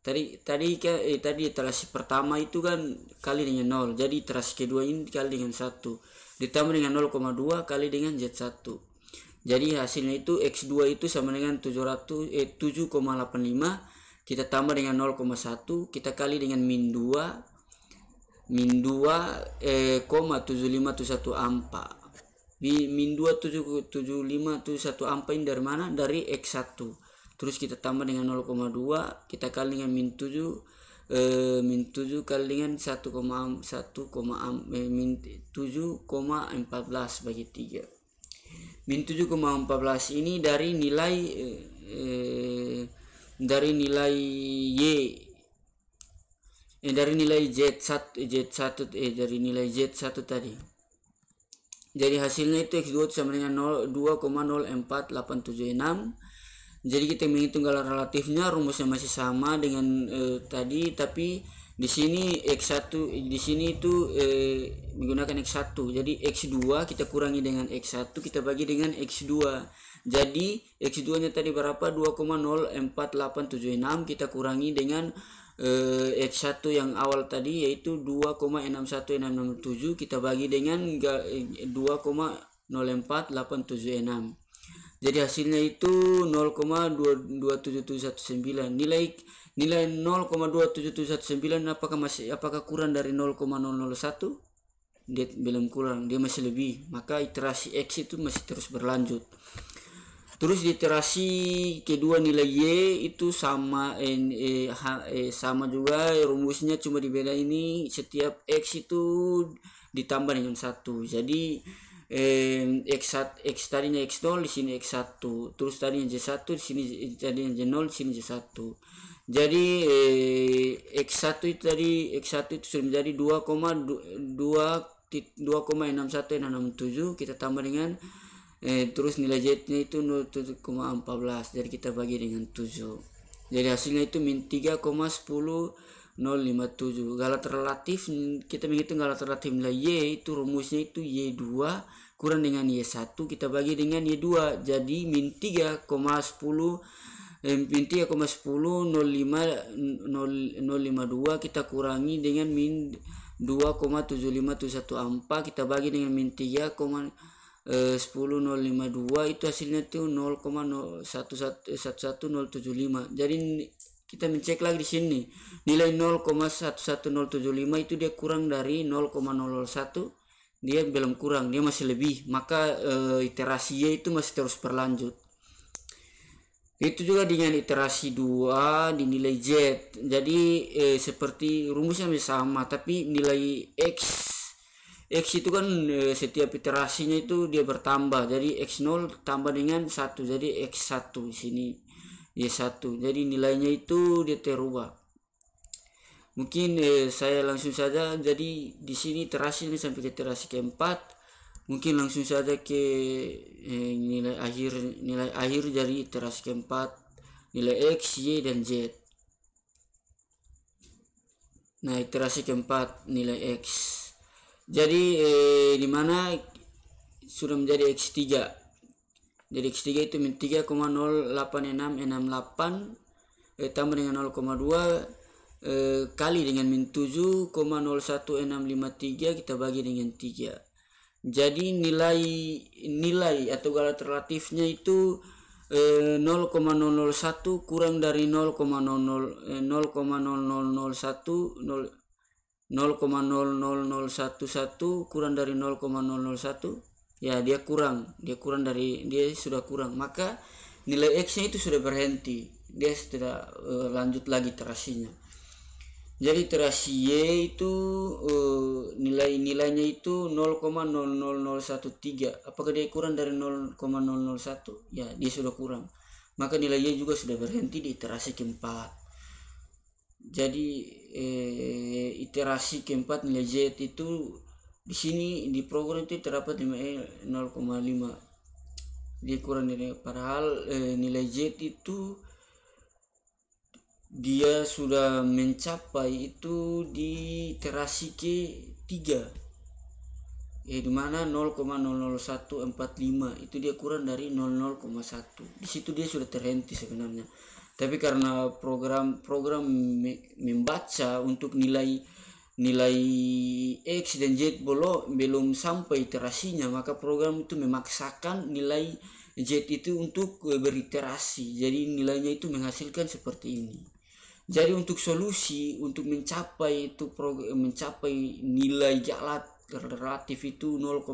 Tadi iterasi pertama itu kan kali dengan 0, jadi iterasi kedua ini kali dengan 1 ditambah dengan 0,2 kali dengan z1. Jadi hasilnya itu x2 itu sama dengan 7,85 kita tambah dengan 0,1 kita kali dengan min 2,751 min 2,751 ini dari mana? Dari x1. Terus kita tambah dengan 0,2 kita kali dengan min 7 kali dengan 7,14 bagi 3. Min 7,14 ini dari nilai dari nilai z1 tadi. Jadi hasilnya itu x2 sama dengan 2,04876. Jadi kita menghitung galat relatifnya, rumusnya masih sama dengan tadi, tapi di sini x1 di sini itu menggunakan x1. Jadi x2 kita kurangi dengan x1 kita bagi dengan x2. Jadi x2 nya tadi berapa? 2,04876 kita kurangi dengan x1 yang awal tadi yaitu 2,61667 kita bagi dengan 2,04876. Jadi hasilnya itu 0,27719. Nilai 0,27719 apakah kurang dari 0,001? Dia belum kurang, dia masih lebih. Maka iterasi x itu masih terus berlanjut. Terus di iterasi kedua nilai y itu sama sama juga rumusnya, cuma dibeda ini setiap x itu ditambah dengan 1. Jadi x tadinya x0 di sini x1, terus tadinya z1 di sini tadinya z0 di sini z1. Jadi x1 itu tadi x1 itu sudah menjadi 2,61667 kita tambah dengan terus nilai z-nya itu 7,14. Jadi kita bagi dengan 7. Jadi hasilnya itu min 3,10057. Galat relatif, kita menghitung galat relatif nilai y itu rumusnya itu y2 kurang dengan y1 kita bagi dengan y2. Jadi min 3,10,052 kita kurangi dengan min 2,75114 kita bagi dengan min 3,10052 itu hasilnya itu 0,111075. Jadi kita mencek lagi di sini nilai 0,11075 itu dia kurang dari 0,01, dia belum kurang, dia masih lebih, maka iterasi y itu masih terus berlanjut. Itu juga dengan iterasi 2 di nilai z. Jadi seperti rumusnya sama, tapi nilai x itu kan setiap iterasinya itu dia bertambah. Jadi x0 tambah dengan 1, jadi x1 di sini Y1. Jadi nilainya itu dia terubah. Mungkin saya langsung saja. Jadi di sini iterasi ini sampai ke iterasi keempat. Mungkin langsung saja ke nilai akhir dari iterasi keempat, nilai X, Y, dan Z. Nah, iterasi keempat nilai X. Jadi di mana sudah menjadi X3. Jadi X3 itu min 3,08668 tambah dengan 0,2 kali dengan min 7,01653 kita bagi dengan 3. Jadi nilai atau galat relatifnya itu 0,001 kurang dari 0,00001 kurang dari 0,001, ya dia sudah kurang, maka nilai X nya itu sudah berhenti, dia tidak lanjut lagi iterasinya. Jadi iterasi Y itu nilainya itu 0,00013. Apakah dia kurang dari 0,001? Ya, dia sudah kurang. Maka nilai Y juga sudah berhenti di iterasi keempat. Jadi iterasi keempat nilai Z itu di sini di program itu terdapat 0,5. Dia kurang dari, padahal nilai Z itu dia sudah mencapai itu di iterasi ke-3, di mana 0,00145 itu dia kurang dari 0,1. Di situ dia sudah terhenti sebenarnya. Tapi karena program membaca untuk nilai X dan Z belum sampai iterasinya, maka program itu memaksakan nilai Z itu untuk beriterasi. Jadi nilainya itu menghasilkan seperti ini. Jadi untuk solusi untuk mencapai nilai galat relatif itu 0,01,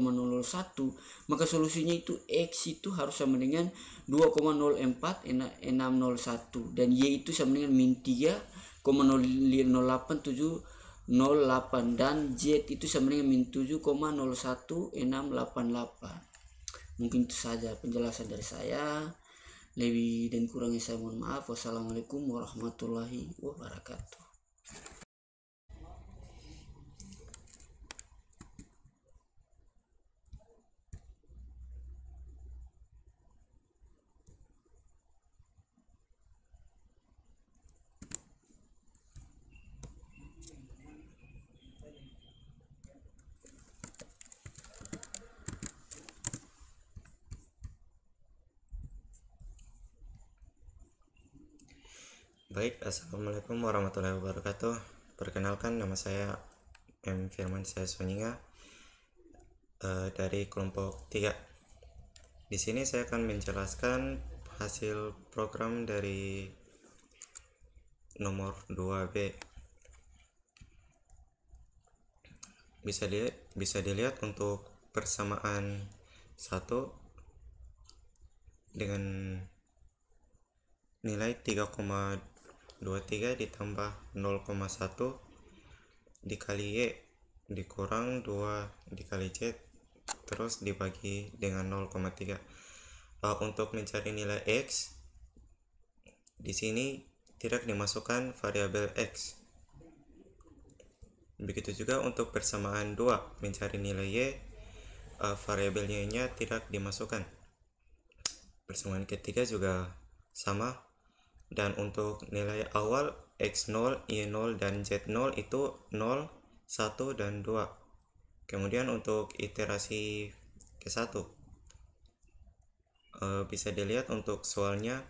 maka solusinya itu X itu harus sama dengan 2,04601 dan Y itu sama dengan min 3,00878 dan Z itu sama dengan min 7,01688. Mungkin itu saja penjelasan dari saya. Lebih dan kurangnya saya mohon maaf. Wassalamualaikum warahmatullahi wabarakatuh. Baik, assalamualaikum warahmatullahi wabarakatuh. Perkenalkan, nama saya M. Firman Suninga dari kelompok 3. Di sini saya akan menjelaskan hasil program dari nomor 2B. Bisa dilihat untuk persamaan 1 dengan nilai 3,23 ditambah 0,1 dikali Y dikurang 2 dikali Z terus dibagi dengan 0,3. Untuk mencari nilai X, di sini tidak dimasukkan variabel X. Begitu juga untuk persamaan 2, mencari nilai Y, variabel Y-nya tidak dimasukkan. Persamaan ketiga juga sama. Dan untuk nilai awal X0, Y0, dan Z0 itu 0, 1, dan 2. Kemudian untuk iterasi ke-1 bisa dilihat untuk soalnya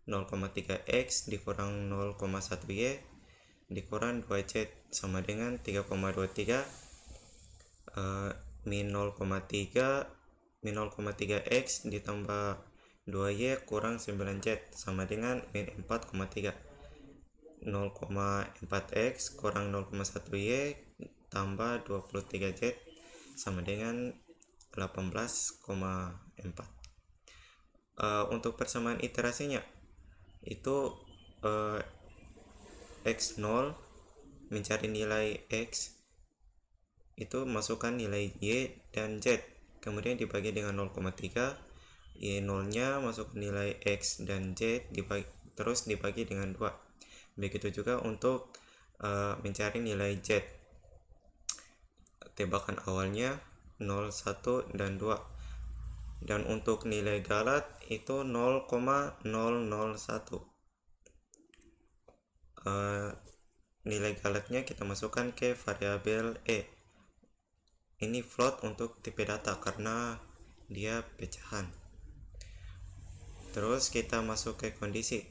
0,3X dikurang 0,1Y dikurang 2Z sama dengan 3,23 min 0,3X ditambah 2Y kurang 9Z sama dengan min 4,3. 0,4X kurang 0,1Y tambah 23Z sama dengan 18,4. Untuk persamaan iterasinya itu X0 mencari nilai X itu masukkan nilai Y dan Z kemudian dibagi dengan 0,3. Y0 nya masuk nilai X dan Z terus dibagi dengan 2. Begitu juga untuk mencari nilai Z. Tebakan awalnya 0, 1, dan 2. Dan untuk nilai galat itu 0,001. Nilai galatnya kita masukkan ke variabel E. Ini float untuk tipe data karena dia pecahan. Terus kita masuk ke kondisi.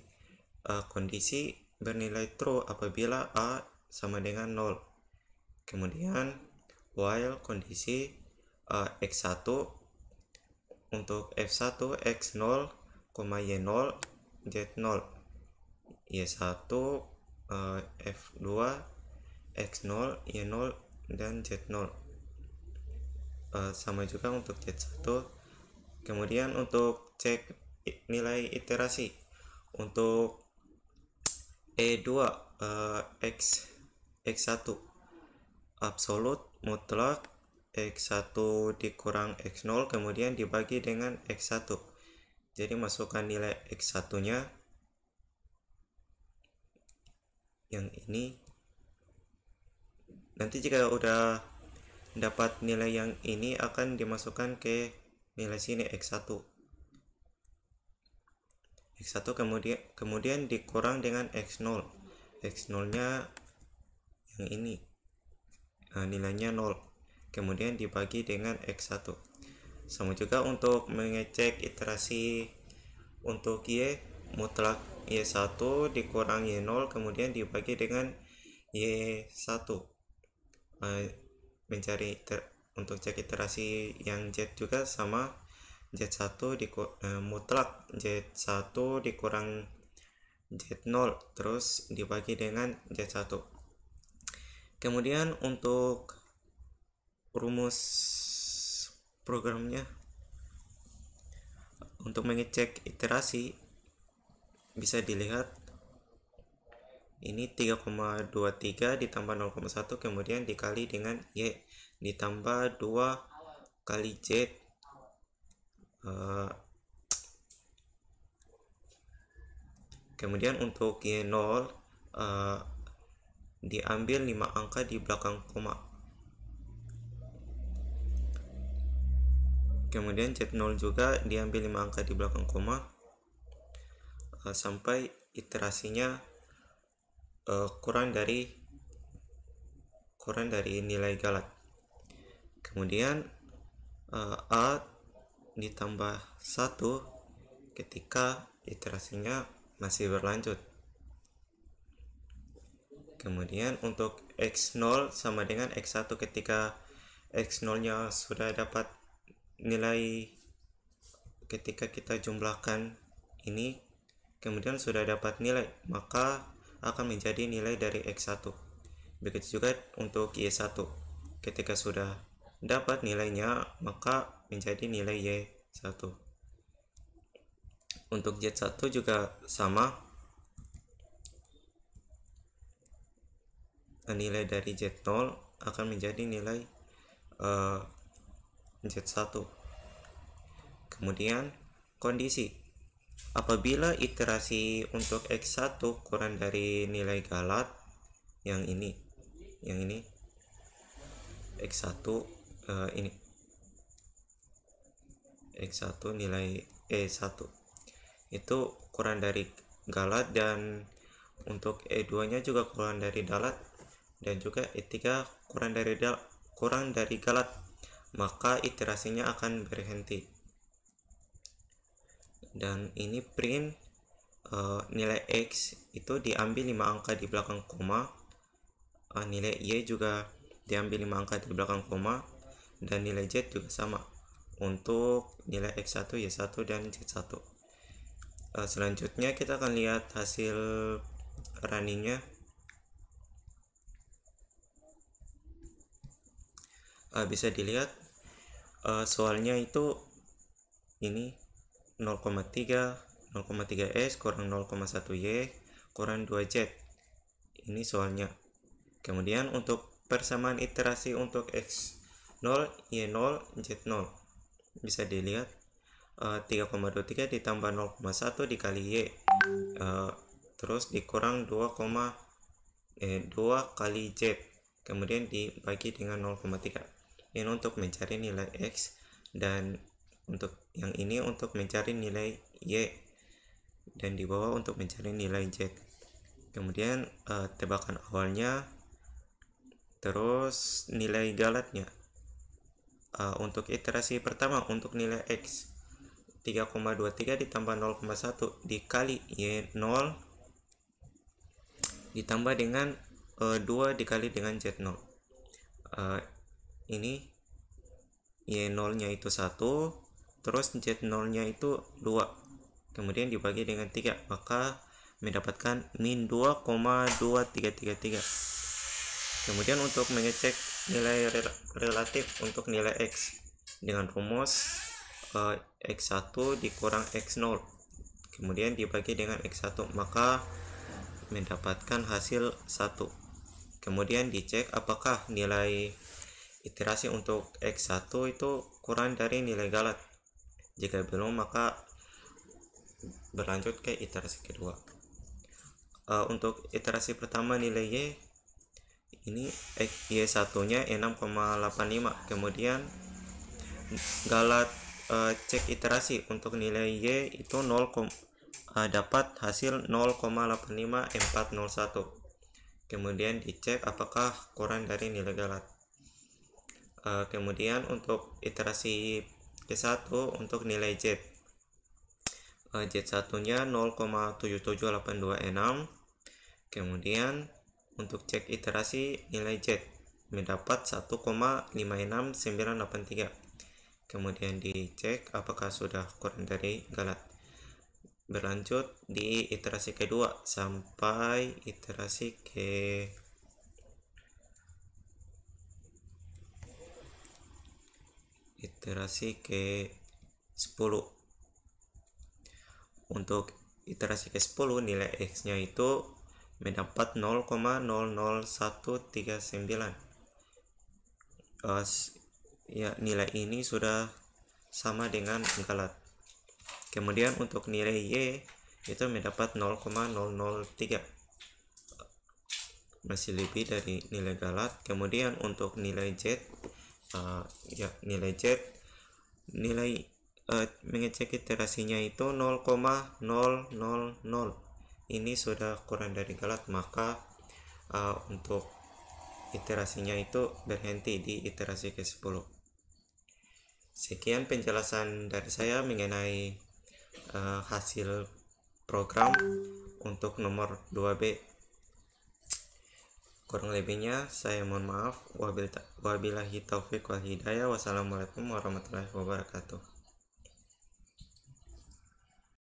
Kondisi bernilai true apabila A sama dengan 0. Kemudian while kondisi X1 untuk F1 X0, Y0, Z0, Y1 F2 X0, Y0, dan Z0. Sama juga untuk Z1. Kemudian untuk cek nilai iterasi untuk E2 X1 absolut mutlak X1 dikurang X0 kemudian dibagi dengan X1. Jadi masukkan nilai X1 nya yang ini. Nanti jika udah dapat nilai yang ini akan dimasukkan ke nilai sini X1 kemudian dikurang dengan X0. X0 nya yang ini, nilainya 0, kemudian dibagi dengan X1. Sama juga untuk mengecek iterasi untuk Y mutlak Y1 dikurang Y0 kemudian dibagi dengan Y1. Mencari untuk cek iterasi yang Z juga sama, Z1 mutlak Z1 dikurang Z0 terus dibagi dengan Z1. Kemudian untuk rumus programnya untuk mengecek iterasi bisa dilihat ini 3,23 ditambah 0,1 kemudian dikali dengan Y ditambah 2 kali Z. Kemudian untuk Y0 diambil 5 angka di belakang koma. Kemudian Z0 juga diambil 5 angka di belakang koma sampai iterasinya kurang dari nilai galat. Kemudian A ditambah 1 ketika iterasinya masih berlanjut. Kemudian untuk X0 sama dengan X1 ketika X0 nya sudah dapat nilai, ketika kita jumlahkan ini kemudian sudah dapat nilai maka akan menjadi nilai dari X1. Begitu juga untuk Y1 ketika sudah dapat nilainya maka menjadi nilai Y1. Untuk Z1 juga sama, nilai dari Z0 akan menjadi nilai Z1. Kemudian kondisi apabila iterasi untuk X1 kurang dari nilai galat yang ini X1 ini X1 nilai E1 itu kurang dari galat dan untuk E2 nya juga kurang dari galat dan juga E3 kurang dari galat maka iterasinya akan berhenti. Dan ini print nilai X itu diambil 5 angka di belakang koma, nilai Y juga diambil 5 angka di belakang koma, dan nilai Z juga sama untuk nilai X1, Y1, dan Z1. Selanjutnya kita akan lihat hasil runningnya. Bisa dilihat soalnya itu ini 0,3S kurang 0,1Y kurang 2Z. Ini soalnya. Kemudian untuk persamaan iterasi untuk X0, Y0, Z0 bisa dilihat 3,23 ditambah 0,1 dikali Y, terus dikurang 2 kali Z, kemudian dibagi dengan 0,3. Ini untuk mencari nilai X, dan untuk yang ini untuk mencari nilai Y, dan di bawah untuk mencari nilai Z. Kemudian tebakan awalnya, terus nilai galatnya. Untuk iterasi pertama untuk nilai X, 3,23 ditambah 0,1 dikali Y0 ditambah dengan 2 dikali dengan Z0. Ini Y0 nya itu 1, terus Z0 nya itu 2, kemudian dibagi dengan 3, maka mendapatkan min 2,2333. Kemudian untuk mengecek nilai relatif untuk nilai X dengan rumus X1 dikurang X0, kemudian dibagi dengan X1, maka mendapatkan hasil 1. Kemudian dicek apakah nilai iterasi untuk X1 itu kurang dari nilai galat. Jika belum, maka berlanjut ke iterasi kedua. Untuk iterasi pertama nilai Y, ini Y1 nya 6,85, kemudian galat cek iterasi untuk nilai Y itu dapat hasil 0,85401, kemudian dicek apakah kurang dari nilai galat. Kemudian untuk iterasi ke-1 untuk nilai Z, Z1 nya 0,77826, kemudian untuk cek iterasi nilai Z mendapat 1,56983, kemudian dicek apakah sudah kurang dari galat. Berlanjut di iterasi kedua sampai iterasi ke-10. Untuk iterasi ke-10 nilai X nya itu mendapat 0,00139. Nilai ini sudah sama dengan galat. Kemudian untuk nilai Y itu mendapat 0,003, masih lebih dari nilai galat. Kemudian untuk nilai Z, mengecek iterasinya itu 0,000. Ini sudah kurang dari galat, maka untuk iterasinya itu berhenti di iterasi ke-10. Sekian penjelasan dari saya mengenai hasil program untuk nomor 2B. Kurang lebihnya saya mohon maaf. Wabillahi taufiq wal hidayah. Wassalamualaikum warahmatullahi wabarakatuh.